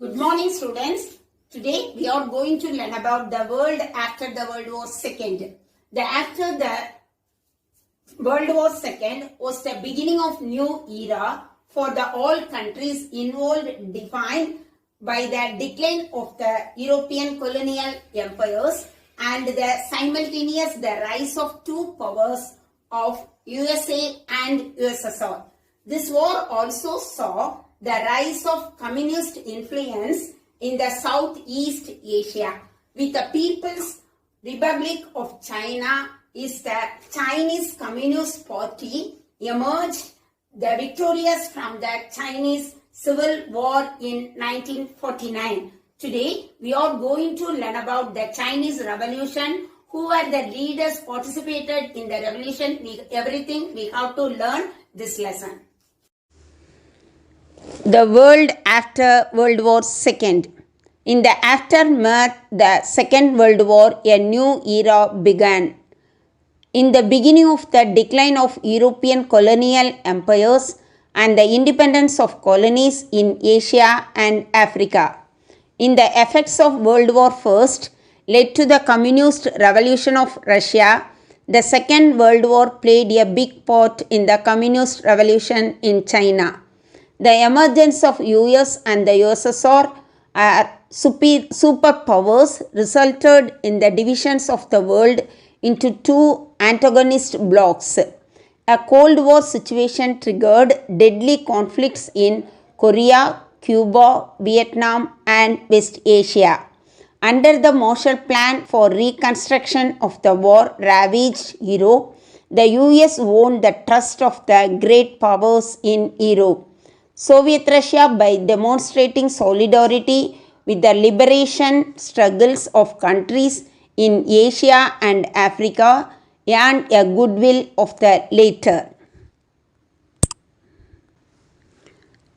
Good morning, students. Today we are going to learn about the world after the World War II. After the World War II was the beginning of new era for the all countries involved, defined by the decline of the European colonial empires and the simultaneous rise of two powers of USA and USSR. This war also saw the rise of communist influence in the Southeast Asia, with the People's Republic of China is the Chinese Communist Party emerged the victorious from the Chinese Civil War in 1949. Today, we are going to learn about the Chinese Revolution, who were the leaders participated in the revolution. Everything we have to learn this lesson. The world after World War II. In the aftermath of the Second World War, a new era began. In the beginning of the decline of European colonial empires and the independence of colonies in Asia and Africa. In the effects of World War I led to the Communist Revolution of Russia. The Second World War played a big part in the Communist Revolution in China. The emergence of US and the USSR are superpowers resulted in the divisions of the world into two antagonist blocs. A Cold War situation triggered deadly conflicts in Korea, Cuba, Vietnam, and West Asia. Under the Marshall Plan for reconstruction of the war-ravaged Europe, the US won the trust of the great powers in Europe. Soviet Russia, by demonstrating solidarity with the liberation struggles of countries in Asia and Africa, earned a goodwill of the latter.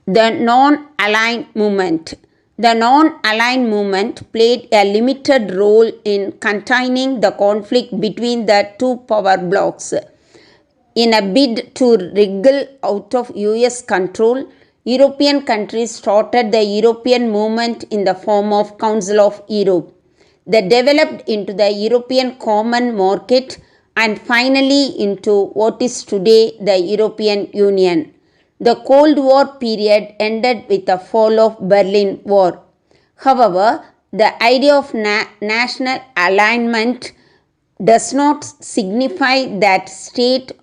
The non-aligned movement. The non-aligned movement played a limited role in containing the conflict between the two power blocs. In a bid to wriggle out of US control, European countries started the European movement in the form of Council of Europe. They developed into the European Common Market and finally into what is today the European Union. The Cold War period ended with the fall of Berlin Wall. However, the idea of national alignment does not signify that state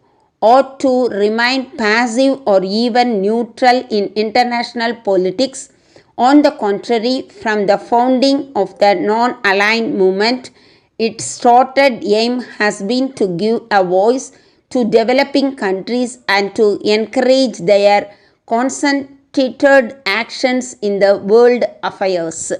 ought to remain passive or even neutral in international politics. On the contrary, from the founding of the non-aligned movement, its started aim has been to give a voice to developing countries and to encourage their concentrated actions in the world affairs.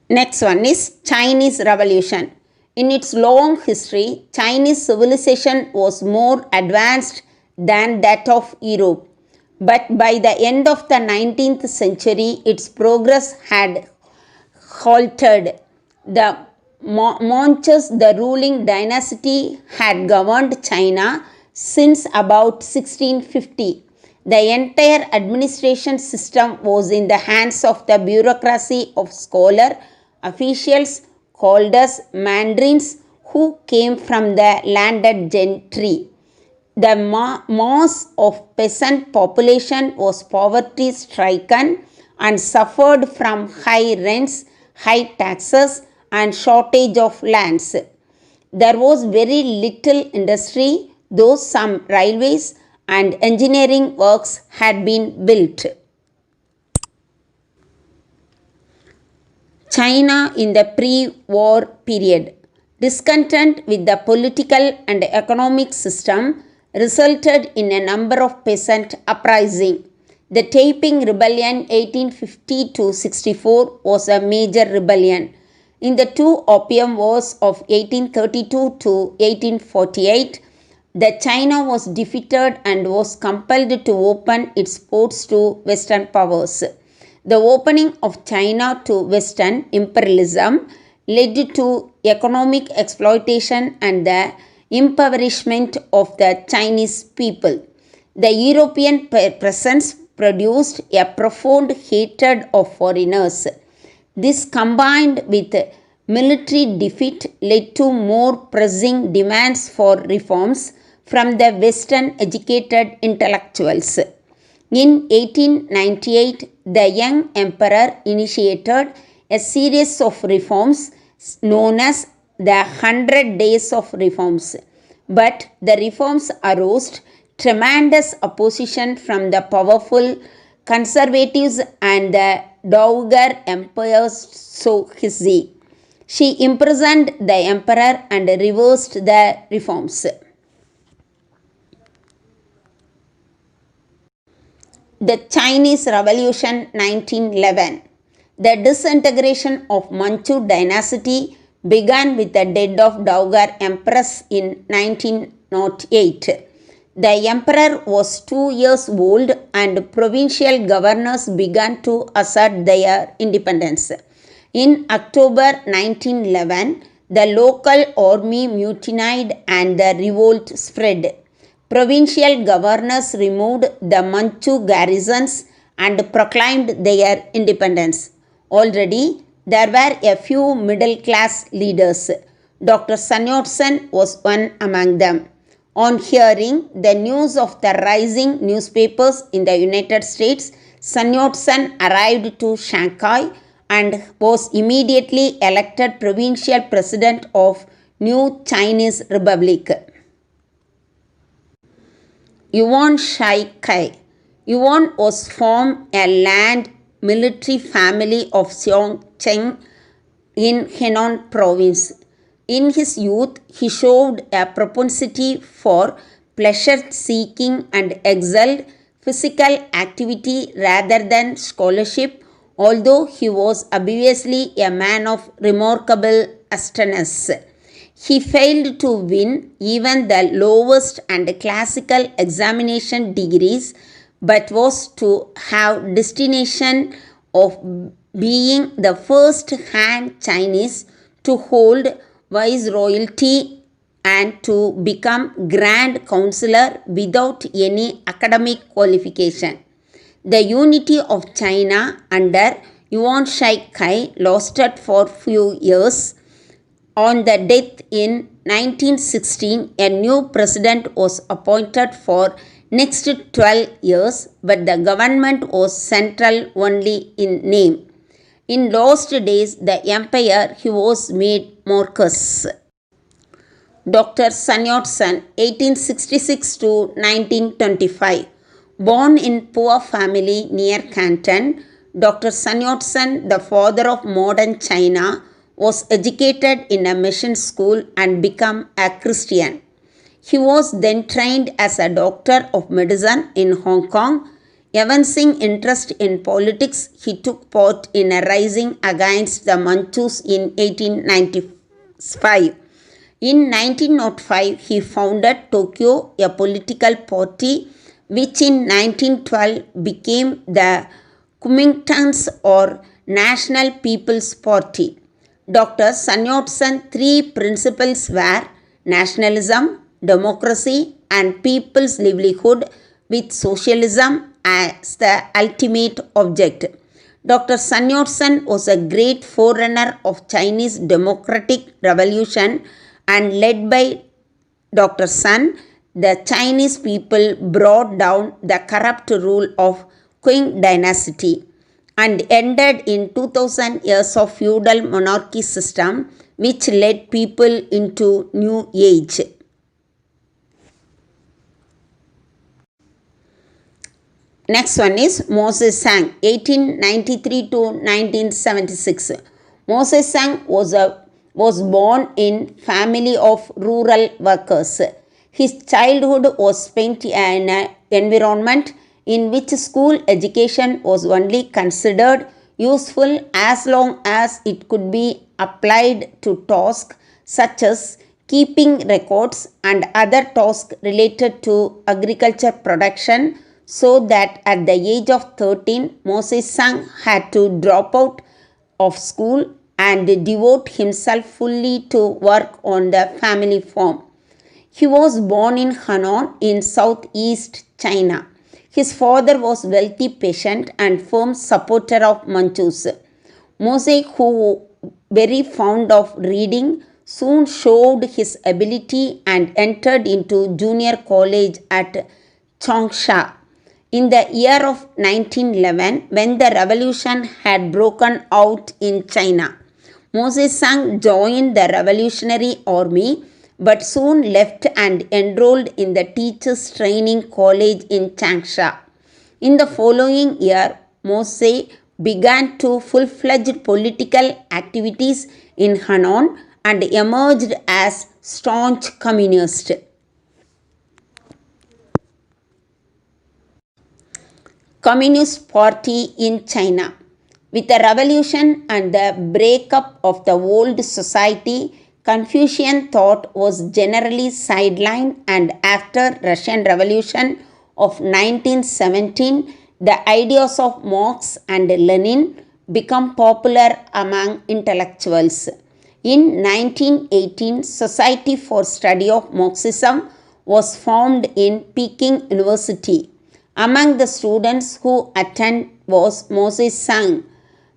Next one is Chinese Revolution. In its long history, Chinese civilization was more advanced than that of Europe. But by the end of the 19th century, its progress had halted. The Manchus, the ruling dynasty, had governed China since about 1650. The entire administration system was in the hands of the bureaucracy of scholar officials called as mandarins, who came from the landed gentry. The mass of peasant population was poverty stricken and suffered from high rents, high taxes, and shortage of lands. There was very little industry, though some railways and engineering works had been built. China in the pre-war period. Discontent with the political and economic system resulted in a number of peasant uprisings. The Taiping Rebellion 1850-64 was a major rebellion. In the two Opium Wars of 1832 to 1848, the China was defeated and was compelled to open its ports to Western powers. The opening of China to Western imperialism led to economic exploitation and the impoverishment of the Chinese people. The European presence produced a profound hatred of foreigners. This combined with military defeat led to more pressing demands for reforms from the Western educated intellectuals. In 1898, the young emperor initiated a series of reforms known as the 100 Days of Reforms. But the reforms aroused tremendous opposition from the powerful conservatives and the Dowager Empress Sohizhi. She imprisoned the emperor and reversed the reforms. The Chinese Revolution 1911. The disintegration of Manchu dynasty began with the death of Dowager Empress in 1908. The emperor was 2 years old and provincial governors began to assert their independence. In October 1911, the local army mutinied and the revolt spread. Provincial governors removed the Manchu garrisons and proclaimed their independence. Already, there were a few middle class leaders. Dr. Sun Yat-sen was one among them. On hearing the news of the rising newspapers in the United States, Sun Yat-sen arrived to Shanghai and was immediately elected provincial president of New Chinese Republic. Yuan Shai Kai. Yuan was from a land military family of Xiongcheng in Henan province. In his youth, he showed a propensity for pleasure seeking and excelled physical activity rather than scholarship, although he was obviously a man of remarkable astuteness. He failed to win even the lowest and classical examination degrees, but was to have destination of being the first Han Chinese to hold viceroyalty and to become grand counselor without any academic qualification. The unity of China under Yuan Shai Kai lasted for few years. On the death in 1916, a new president was appointed for next 12 years, but the government was central only in name. In last days, the empire he was made Marcus. Dr. Sun Yat-sen, 1866 to 1925. Born in poor family near Canton, Dr. Sun Yat-sen, the father of modern China, was educated in a mission school and became a Christian. He was then trained as a doctor of medicine in Hong Kong. Evincing interest in politics, he took part in a rising against the Manchus in 1895. In 1905, he founded Tokyo, a political party which in 1912 became the Kuomintang's or National People's Party. Dr. Sun Yat-sen's three principles were nationalism, democracy, and people's livelihood, with socialism as the ultimate object. Dr. Sun Yat-sen was a great forerunner of Chinese democratic revolution, and led by Dr. Sun, the Chinese people brought down the corrupt rule of Qing dynasty and ended in 2000 years of feudal monarchy system, which led people into new age. Next one is Mo Se-sang, 1893 to 1976. Mo Se-sang was born in family of rural workers. His childhood was spent in an environment in which school education was only considered useful as long as it could be applied to tasks such as keeping records and other tasks related to agriculture production, so that at the age of 13, Mo Se-sang had to drop out of school and devote himself fully to work on the family farm. He was born in Henan in southeast China. His father was wealthy peasant and firm supporter of Manchus. Mosaic, who very fond of reading, soon showed his ability and entered into junior college at Changsha. In the year of 1911, when the revolution had broken out in China, Moses Sang joined the Revolutionary Army but soon left and enrolled in the Teachers Training College in Changsha. In the following year, Moses began to full-fledged political activities in Hanoi and emerged as staunch communist. Communist Party in China. With the revolution and the breakup of the old society, Confucian thought was generally sidelined, and after Russian Revolution of 1917, the ideas of Marx and Lenin became popular among intellectuals. In 1918, Society for Study of Marxism was formed in Peking University. Among the students who attended was Moses Sang.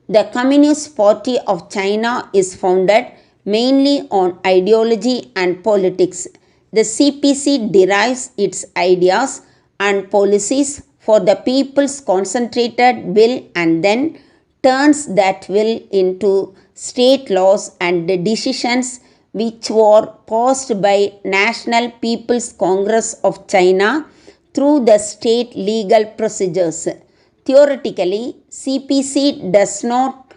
The Communist Party of China is founded mainly on ideology and politics. The CPC derives its ideas and policies for the people's concentrated will and then turns that will into state laws and decisions which were passed by National People's Congress of China through the state legal procedures. Theoretically, CPC does not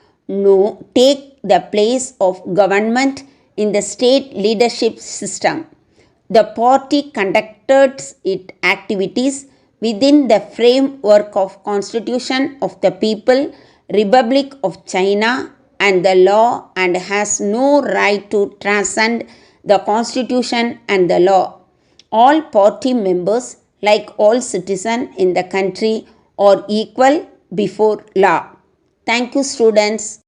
take the place of government in the state leadership system. The party conducted its activities within the framework of Constitution of the People, Republic of China and the law, and has no right to transcend the Constitution and the law. All party members, like all citizens in the country, are equal before law. Thank you, students.